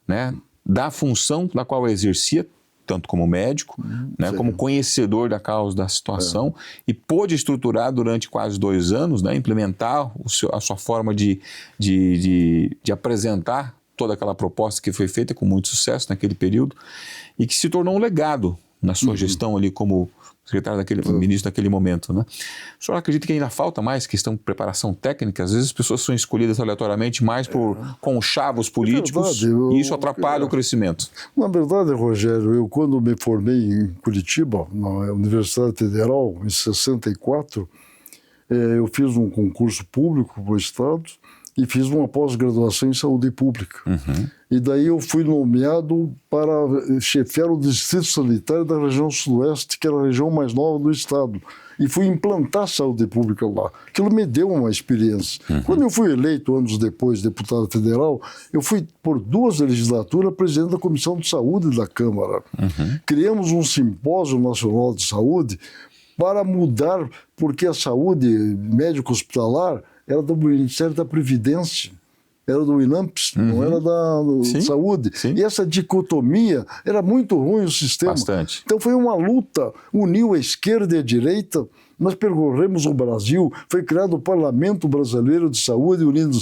né, da função da qual exercia, tanto como médico, né, como conhecedor da causa da situação, e pôde estruturar durante quase 2 anos, né, implementar a sua forma de apresentar toda aquela proposta que foi feita com muito sucesso naquele período e que se tornou um legado na sua gestão ali como secretário ministro daquele momento, né? O senhor acredita que ainda falta mais questão de preparação técnica? Às vezes as pessoas são escolhidas aleatoriamente mais por conchavos políticos e isso atrapalha o crescimento. Na verdade, Rogério, eu quando me formei em Curitiba, na Universidade Federal, em 64, eu fiz um concurso público para o Estado e fiz uma pós-graduação em saúde pública. E daí eu fui nomeado para chefiar o distrito sanitário da região sudoeste, que era a região mais nova do estado. E fui implantar saúde pública lá. Aquilo me deu uma experiência. Quando eu fui eleito, anos depois, deputado federal, eu fui, por 2 legislaturas, presidente da Comissão de Saúde da Câmara. Criamos um simpósio nacional de saúde para mudar, porque a saúde médico-hospitalar era do Ministério da Previdência, era do INAMPS, não era da saúde. E essa dicotomia, era muito ruim o sistema. Bastante. Então foi uma luta, uniu a esquerda e a direita, nós percorremos o Brasil, foi criado o Parlamento Brasileiro de Saúde, unindo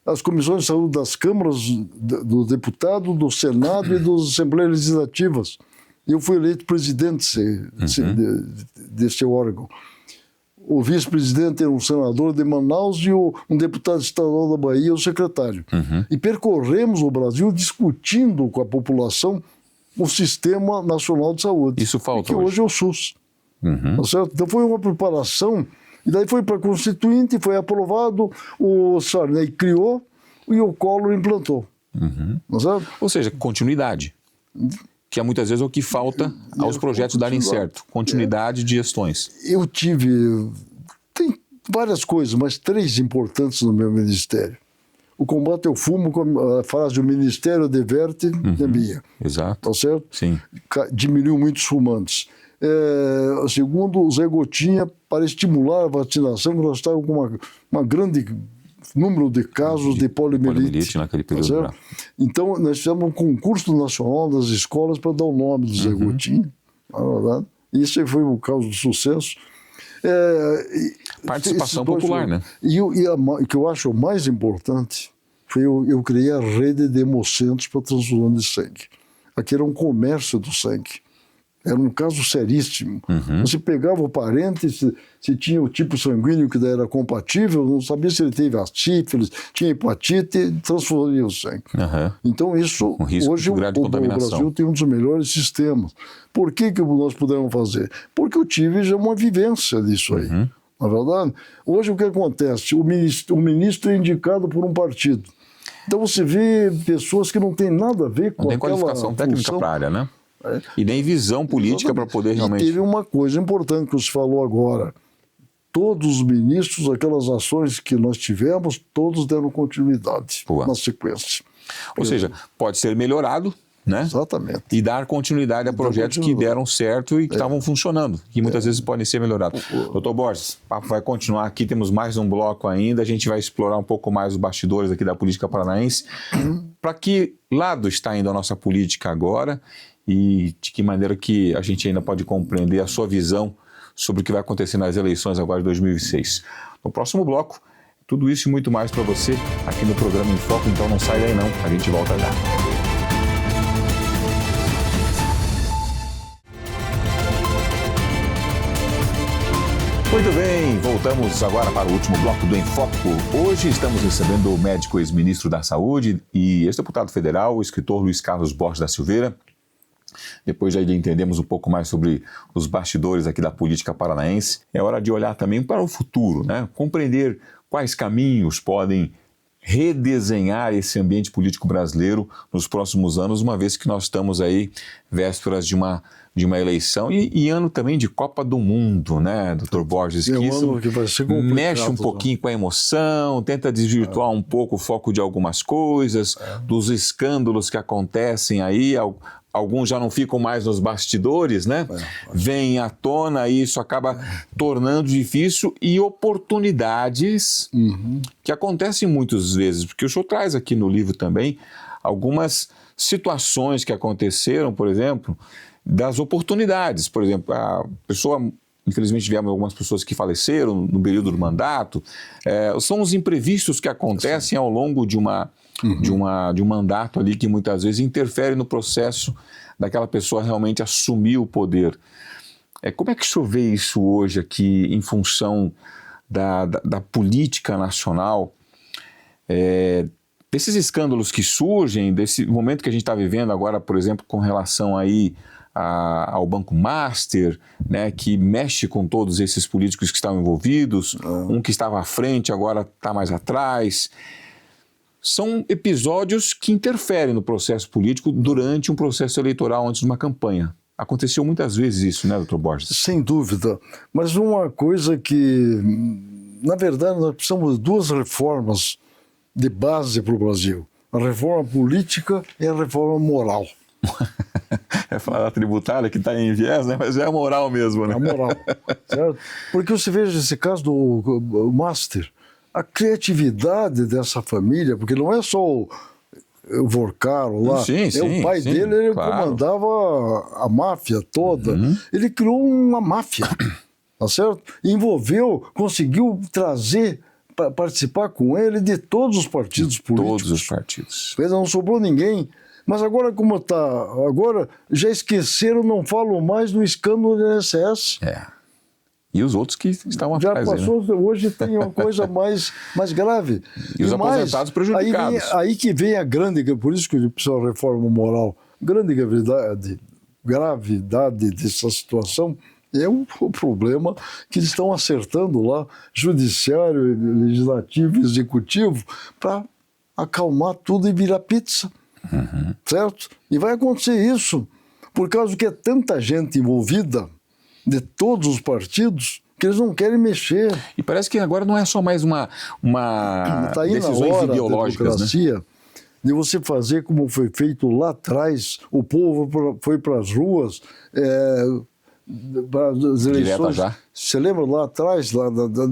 as comissões de saúde das câmaras do deputado, do Senado e das Assembleias Legislativas. Eu fui eleito presidente desse órgão. O vice-presidente era um senador de Manaus e um deputado estadual da Bahia, o secretário. E percorremos o Brasil discutindo com a população o Sistema Nacional de Saúde. Isso falta que hoje é o SUS. Tá certo? Então foi uma preparação, e daí foi para a Constituinte, foi aprovado, o Sarney criou e o Collor implantou. Tá certo? Ou seja, continuidade. Que é muitas vezes o que falta aos projetos darem certo. Continuidade de gestões. Eu tive... Tem várias coisas, mas 3 importantes no meu ministério. O combate ao fumo, a frase o Ministério diverte, é minha. Exato. Tá certo? Sim. Diminuiu muitos fumantes. Segundo, o Zé Gotinha, para estimular a vacinação, nós estávamos com uma grande número de casos de poliomielite naquele período. Tá, então, nós fizemos um concurso nacional das escolas para dar o nome do Zé Gotinha. Isso foi o caso do sucesso. Participação popular, né? E o que eu acho mais importante foi eu criei a rede de hemocentros para transfusão de sangue. Aqui era um comércio do sangue. Era um caso seríssimo. Você pegava o parente, se tinha o tipo sanguíneo que era compatível, não sabia se ele teve a sífilis, tinha hepatite, transfusão de sangue. Então isso, hoje o Brasil tem um dos melhores sistemas. Por que nós pudemos fazer? Porque eu tive já uma vivência disso aí. Na verdade, hoje o que acontece? O ministro é indicado por um partido. Então você vê pessoas que não têm nada a ver com aquela função. Não tem qualificação técnica para a área, né? E nem visão política para poder realmente... E teve uma coisa importante que você falou agora. Todos os ministros, aquelas ações que nós tivemos, todos deram continuidade na sequência. Ou seja, pode ser melhorado, né? Exatamente. E dar continuidade a projetos que deram certo e que estavam funcionando, que muitas vezes podem ser melhorados. Doutor Borges, o papo vai continuar aqui, temos mais um bloco ainda, a gente vai explorar um pouco mais os bastidores aqui da política paranaense. Para que lado está indo a nossa política agora e de que maneira que a gente ainda pode compreender a sua visão sobre o que vai acontecer nas eleições agora de 2006. No próximo bloco, tudo isso e muito mais para você aqui no programa Em Foco, então não sai daí não, a gente volta já. Muito bem, voltamos agora para o último bloco do Em Foco. Hoje estamos recebendo o médico ex-ministro da Saúde e ex-deputado federal, o escritor Luiz Carlos Borges da Silveira. Depois já entendemos um pouco mais sobre os bastidores aqui da política paranaense. É hora de olhar também para o futuro, né? Compreender quais caminhos podem redesenhar esse ambiente político brasileiro nos próximos anos, uma vez que nós estamos aí vésperas de uma eleição e ano também de Copa do Mundo, né, doutor Borges? Que isso que vai ser mexe um pouquinho com a emoção, tenta desvirtuar um pouco o foco de algumas coisas, dos escândalos que acontecem aí. Alguns já não ficam mais nos bastidores, né? Vêm à tona e isso acaba tornando difícil e oportunidades que acontecem muitas vezes, porque o senhor traz aqui no livro também algumas situações que aconteceram, por exemplo, das oportunidades. Por exemplo, a pessoa, infelizmente tivemos algumas pessoas que faleceram no período do mandato, são os imprevistos que acontecem ao longo de um mandato ali que muitas vezes interfere no processo daquela pessoa realmente assumir o poder. Como é que o senhor vê isso hoje aqui em função da política nacional, desses escândalos que surgem, desse momento que a gente está vivendo agora, por exemplo, com relação aí ao Banco Master, né, que mexe com todos esses políticos que estavam envolvidos, um que estava à frente agora está mais atrás. São episódios que interferem no processo político durante um processo eleitoral antes de uma campanha. Aconteceu muitas vezes isso, né, doutor Borges? Sem dúvida. Mas uma coisa que, na verdade, nós precisamos de 2 reformas de base para o Brasil. A reforma política e a reforma moral. É falar da tributária que está em viés, né? Mas é a moral mesmo, né? A moral, certo? Porque você veja esse caso do Master, a criatividade dessa família, porque não é só o Vorcaro lá, o pai dele, ele comandava a máfia toda. Ele criou uma máfia, tá certo? Envolveu, conseguiu trazer, participar com ele de todos os partidos políticos. Todos os partidos. Não sobrou ninguém. Mas agora como está? Agora já esqueceram, não falam mais do escândalo do INSS. E os outros que estavam atrás. Já passou, né? Hoje tem uma coisa mais grave. E os aposentados prejudicados. Aí que vem a grande, por isso que eu preciso de reforma moral, grande gravidade dessa situação É o problema que eles estão acertando lá, judiciário, legislativo, executivo, para acalmar tudo e virar pizza, certo? E vai acontecer isso, por causa que é tanta gente envolvida, de todos os partidos, que eles não querem mexer. E parece que agora não é só mais uma tá aí decisões na hora ideológicas, da democracia, né? De você fazer como foi feito lá atrás, o povo foi para as ruas, para as eleições. Direta já. Você lembra lá atrás,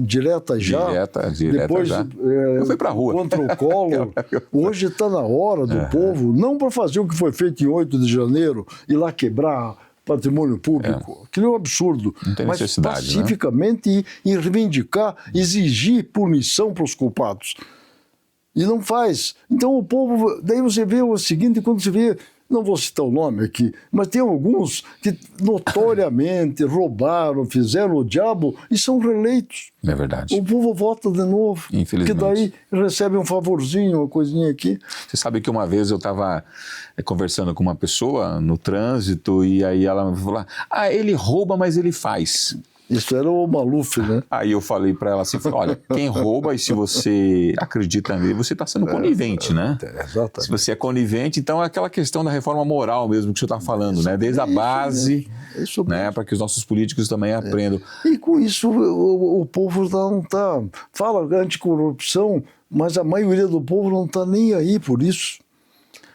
direta já? Direta Depois, já. Eu fui para a rua. Contra o Collor. Hoje está na hora do povo, não para fazer o que foi feito em 8 de janeiro, ir lá quebrar patrimônio público. Aquilo é um absurdo. Não tem mas necessidade, pacificamente, né? E reivindicar, exigir punição para os culpados. E não faz. Então o povo... Daí você vê o seguinte, quando você vê... Não vou citar o nome aqui, mas tem alguns que notoriamente roubaram, fizeram o diabo e são reeleitos. É verdade. O povo vota de novo. Infelizmente. Porque daí recebe um favorzinho, uma coisinha aqui. Você sabe que uma vez eu estava conversando com uma pessoa no trânsito e aí ela me falou, ele rouba, mas ele faz. Isso era o Maluf, né? Aí eu falei para ela assim, olha, quem rouba e se você acredita nele, você está sendo conivente, né? Exatamente. Se você é conivente, então é aquela questão da reforma moral mesmo que o senhor está falando, né? Desde a base, né? Para que os nossos políticos também aprendam. E com isso o povo não está... Fala anticorrupção, mas a maioria do povo não está nem aí por isso.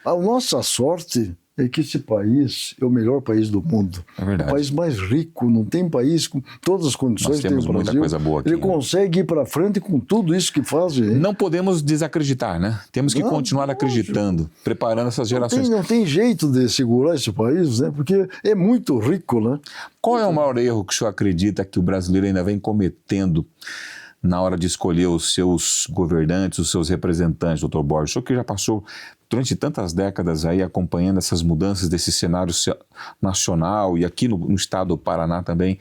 A nossa sorte é que esse país é o melhor país do mundo. É verdade. O país mais rico, não tem país com todas as condições que tem o Brasil. Muita coisa boa aqui. Ele consegue ir para frente com tudo isso que faz. Hein? Não podemos desacreditar, né? Temos que continuar acreditando, preparando essas gerações. Não tem jeito de segurar esse país, né? Porque é muito rico, né? Qual é o maior erro que o senhor acredita que o brasileiro ainda vem cometendo na hora de escolher os seus governantes, os seus representantes, doutor Borges? O senhor que já passou durante tantas décadas aí acompanhando essas mudanças desse cenário nacional e aqui no estado do Paraná também,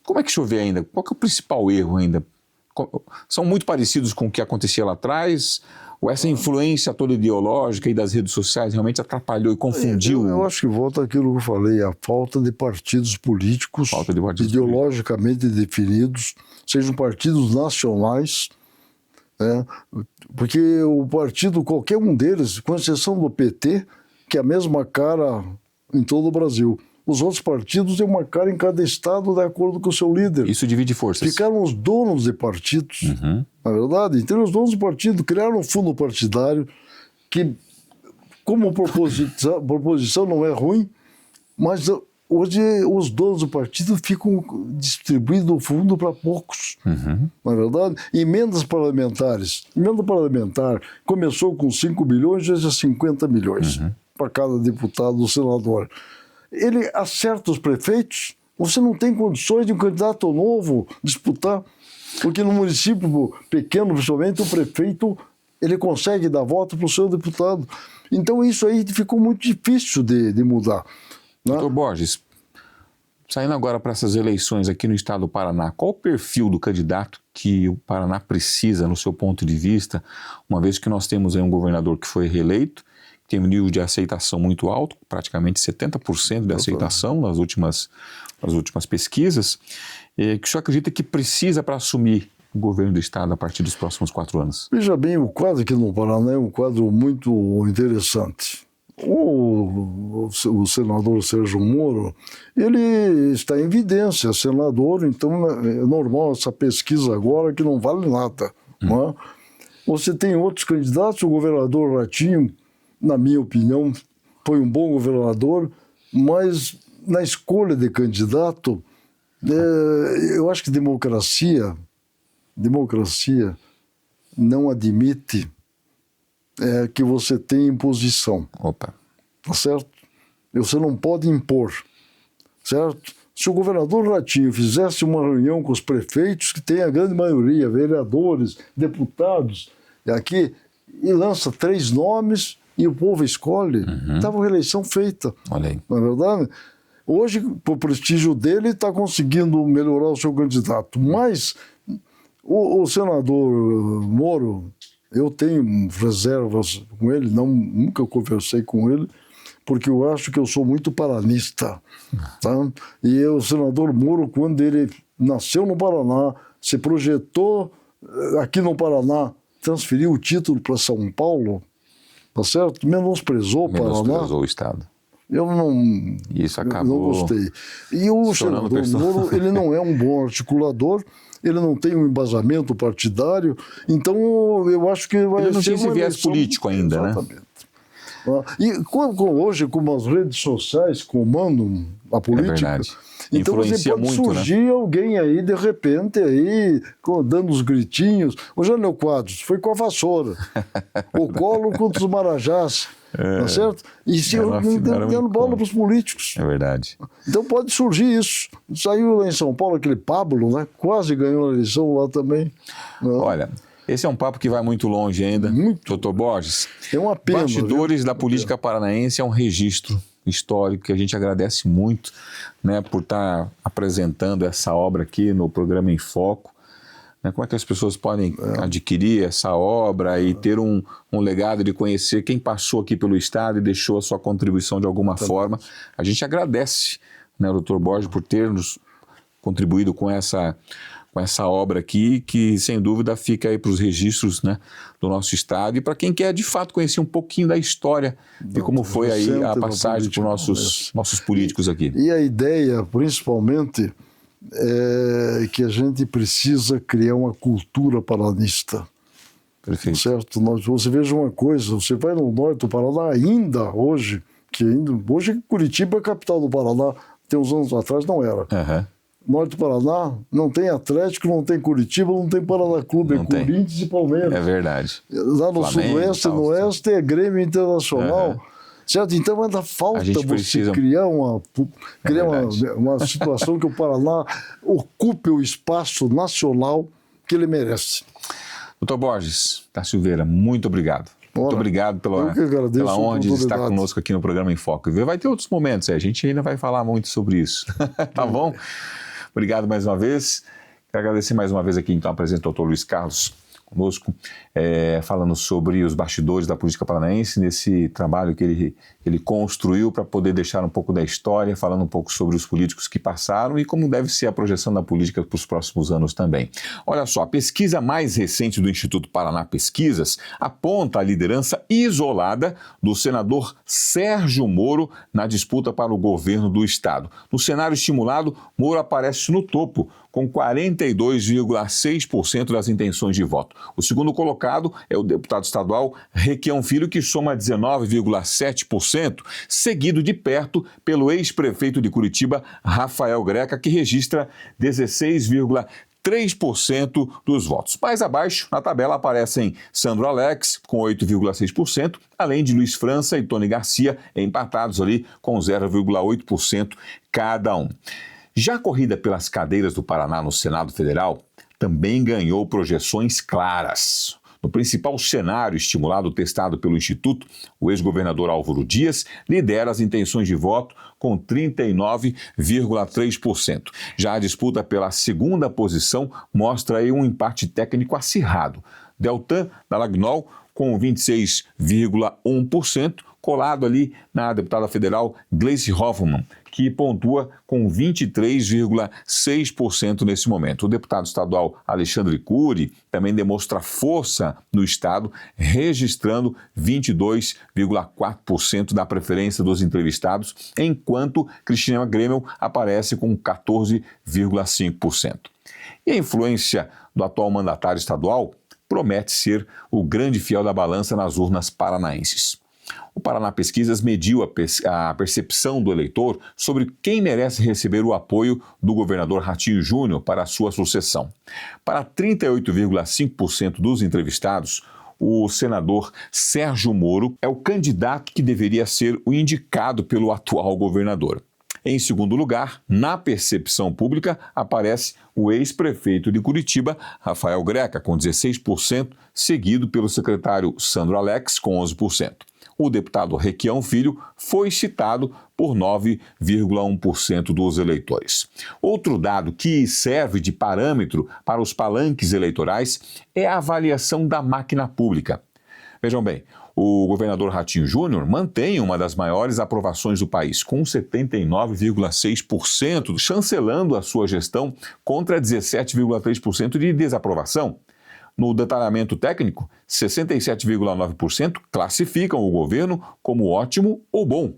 como é que o senhor vê ainda? Qual que é o principal erro ainda? São muito parecidos com o que acontecia lá atrás? Ou essa influência toda ideológica e das redes sociais realmente atrapalhou e confundiu? Eu acho que volta aquilo que eu falei, a falta de partidos políticos ideologicamente definidos, sejam partidos nacionais, porque o partido, qualquer um deles, com exceção do PT, que é a mesma cara em todo o Brasil. Os outros partidos têm uma cara em cada estado de acordo com o seu líder. Isso divide forças. Ficaram os donos de partidos, na verdade. Então, os donos do partido criaram um fundo partidário que, como proposição não é ruim, mas hoje os donos do partido ficam distribuindo o fundo para poucos, na verdade. Emendas parlamentares. Emenda parlamentar começou com 5 bilhões, hoje é 50 milhões para cada deputado ou senador. Ele acerta os prefeitos, você não tem condições de um candidato novo disputar, porque no município pequeno, principalmente, o prefeito ele consegue dar voto para o seu deputado. Então isso aí ficou muito difícil de mudar. Doutor Borges, saindo agora para essas eleições aqui no estado do Paraná, qual o perfil do candidato que o Paraná precisa, no seu ponto de vista, uma vez que nós temos aí um governador que foi reeleito, tem um nível de aceitação muito alto, praticamente 70% de aceitação nas últimas pesquisas, que o senhor acredita que precisa para assumir o governo do estado a partir dos próximos 4 anos? Veja bem, o quadro aqui no Paraná é um quadro muito interessante. O senador Sérgio Moro, ele está em evidência, senador, então é normal essa pesquisa agora que não vale nada. Não é? Você tem outros candidatos, o governador Ratinho, na minha opinião, foi um bom governador, mas na escolha de candidato, eu acho que democracia não admite que você tenha imposição. Opa. Tá certo? Você não pode impor, certo? Se o governador Ratinho fizesse uma reunião com os prefeitos, que tem a grande maioria, vereadores, deputados, aqui, e lança 3 nomes e o povo escolhe, estava a eleição feita. Olha aí. Não é verdade? Hoje, por prestígio dele, está conseguindo melhorar o seu candidato. Mas o senador Moro, eu tenho reservas com ele, nunca conversei com ele, porque eu acho que eu sou muito paranista. Tá? E o senador Moro, quando ele nasceu no Paraná, se projetou aqui no Paraná, transferiu o título para São Paulo, tá certo? Menosprezou o Paraná. Menosprezou o Estado. Eu Isso acabou não gostei. E o senador Moro, ele não é um bom articulador, ele não tem um embasamento partidário, então eu acho que vai ser. Ele não tinha esse viés político ainda, exatamente, né? E hoje, como as redes sociais comandam a política, então influencia pode muito, surgir, né? Alguém aí, de repente, aí, dando os gritinhos. O Jânio Quadros foi com a vassoura. O Collor contra os Marajás. Tá certo? E se dando bola para os políticos. É verdade. Então pode surgir isso. Saiu lá em São Paulo aquele Pablo, né? Quase ganhou a eleição lá também. Olha, esse é um papo que vai muito longe ainda. Doutor Borges, é uma pena. Bastidores da política paranaense é um registro histórico que a gente agradece muito, né, por estar apresentando essa obra aqui no programa Em Foco. Como é que as pessoas podem adquirir essa obra e ter um legado de conhecer quem passou aqui pelo Estado e deixou a sua contribuição de alguma forma? A gente agradece, né, doutor Borges, por ter nos contribuído com essa obra aqui, que sem dúvida fica aí para os registros, né, do nosso Estado e para quem quer de fato conhecer um pouquinho da história de como foi aí a passagem por nossos políticos aqui. E a ideia, principalmente, é que a gente precisa criar uma cultura paranista. Perfeito. Certo? Você veja uma coisa, você vai no norte do Paraná ainda hoje, hoje Curitiba é a capital do Paraná, tem uns anos atrás não era. Uhum. Norte do Paraná não tem Atlético, não tem Curitiba, não tem Paraná Clube, é Corinthians e Palmeiras. É verdade. Lá no Sudoeste e no Oeste é Grêmio Internacional. Uhum. Certo? Então ainda falta você criar uma situação que o Paraná ocupe o espaço nacional que ele merece. Doutor Borges da Silveira, muito obrigado. Muito obrigado pela honra de estar conosco aqui no programa Em Foco. Vai ter outros momentos, a gente ainda vai falar muito sobre isso. Tá bom? Obrigado mais uma vez. Quero agradecer mais uma vez aqui, então, a presença do doutor Luiz Carlos conosco, falando sobre os bastidores da política paranaense, nesse trabalho que ele construiu para poder deixar um pouco da história, falando um pouco sobre os políticos que passaram e como deve ser a projeção da política para os próximos anos também. Olha só, a pesquisa mais recente do Instituto Paraná Pesquisas aponta a liderança isolada do senador Sérgio Moro na disputa para o governo do Estado. No cenário estimulado, Moro aparece no topo, com 42,6% das intenções de voto. O segundo colocado é o deputado estadual Requião Filho, que soma 19,7%, seguido de perto pelo ex-prefeito de Curitiba, Rafael Greca, que registra 16,3% dos votos. Mais abaixo, na tabela, aparecem Sandro Alex, com 8,6%, além de Luiz França e Tony Garcia, empatados ali com 0,8% cada um. Já a corrida pelas cadeiras do Paraná no Senado Federal também ganhou projeções claras. No principal cenário estimulado testado pelo Instituto, o ex-governador Álvaro Dias lidera as intenções de voto com 39,3%. Já a disputa pela segunda posição mostra aí um empate técnico acirrado. Deltan Dallagnol com 26,1%, colado ali na deputada federal Gleice Hoffmann, que pontua com 23,6% nesse momento. O deputado estadual Alexandre Cury também demonstra força no estado, registrando 22,4% da preferência dos entrevistados, enquanto Cristina Grêmio aparece com 14,5%. E a influência do atual mandatário estadual promete ser o grande fiel da balança nas urnas paranaenses. O Paraná Pesquisas mediu a percepção do eleitor sobre quem merece receber o apoio do governador Ratinho Júnior para a sua sucessão. Para 38,5% dos entrevistados, o senador Sérgio Moro é o candidato que deveria ser o indicado pelo atual governador. Em segundo lugar, na percepção pública, aparece o ex-prefeito de Curitiba, Rafael Greca, com 16%, seguido pelo secretário Sandro Alex, com 11%. O deputado Requião Filho foi citado por 9,1% dos eleitores. Outro dado que serve de parâmetro para os palanques eleitorais é a avaliação da máquina pública. Vejam bem, O governador Ratinho Júnior mantém uma das maiores aprovações do país, com 79,6%, chancelando a sua gestão contra 17,3% de desaprovação. No detalhamento técnico, 67,9% classificam o governo como ótimo ou bom.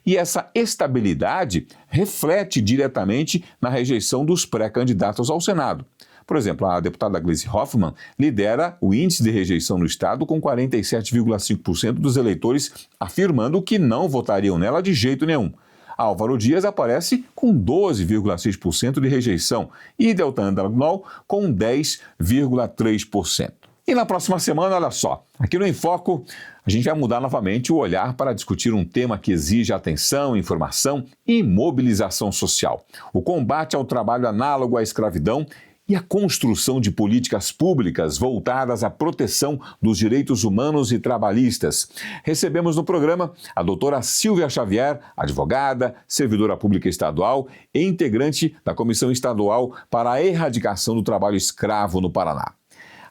E essa estabilidade reflete diretamente na rejeição dos pré-candidatos ao Senado. Por exemplo, a deputada Gleisi Hoffmann lidera o índice de rejeição no Estado com 47,5% dos eleitores afirmando que não votariam nela de jeito nenhum. Álvaro Dias aparece com 12,6% de rejeição e Deltan Dallagnol com 10,3%. E na próxima semana, olha só, aqui no Em Foco, a gente vai mudar novamente o olhar para discutir um tema que exige atenção, informação e mobilização social: o combate ao trabalho análogo à escravidão e a construção de políticas públicas voltadas à proteção dos direitos humanos e trabalhistas. Recebemos no programa a doutora Silvia Xavier, advogada, servidora pública estadual e integrante da Comissão Estadual para a Erradicação do Trabalho Escravo no Paraná.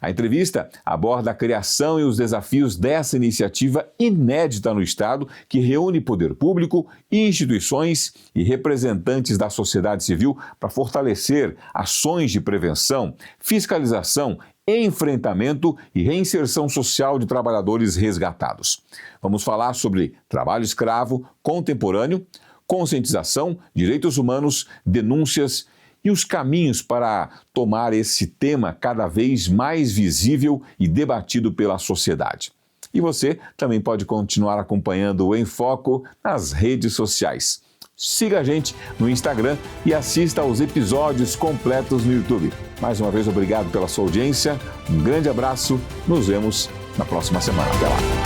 A entrevista aborda a criação e os desafios dessa iniciativa inédita no Estado, que reúne poder público, instituições e representantes da sociedade civil para fortalecer ações de prevenção, fiscalização, enfrentamento e reinserção social de trabalhadores resgatados. Vamos falar sobre trabalho escravo contemporâneo, conscientização, direitos humanos, denúncias e os caminhos para tomar esse tema cada vez mais visível e debatido pela sociedade. E você também pode continuar acompanhando o Em Foco nas redes sociais. Siga a gente no Instagram e assista aos episódios completos no YouTube. Mais uma vez, obrigado pela sua audiência, um grande abraço, nos vemos na próxima semana. Até lá!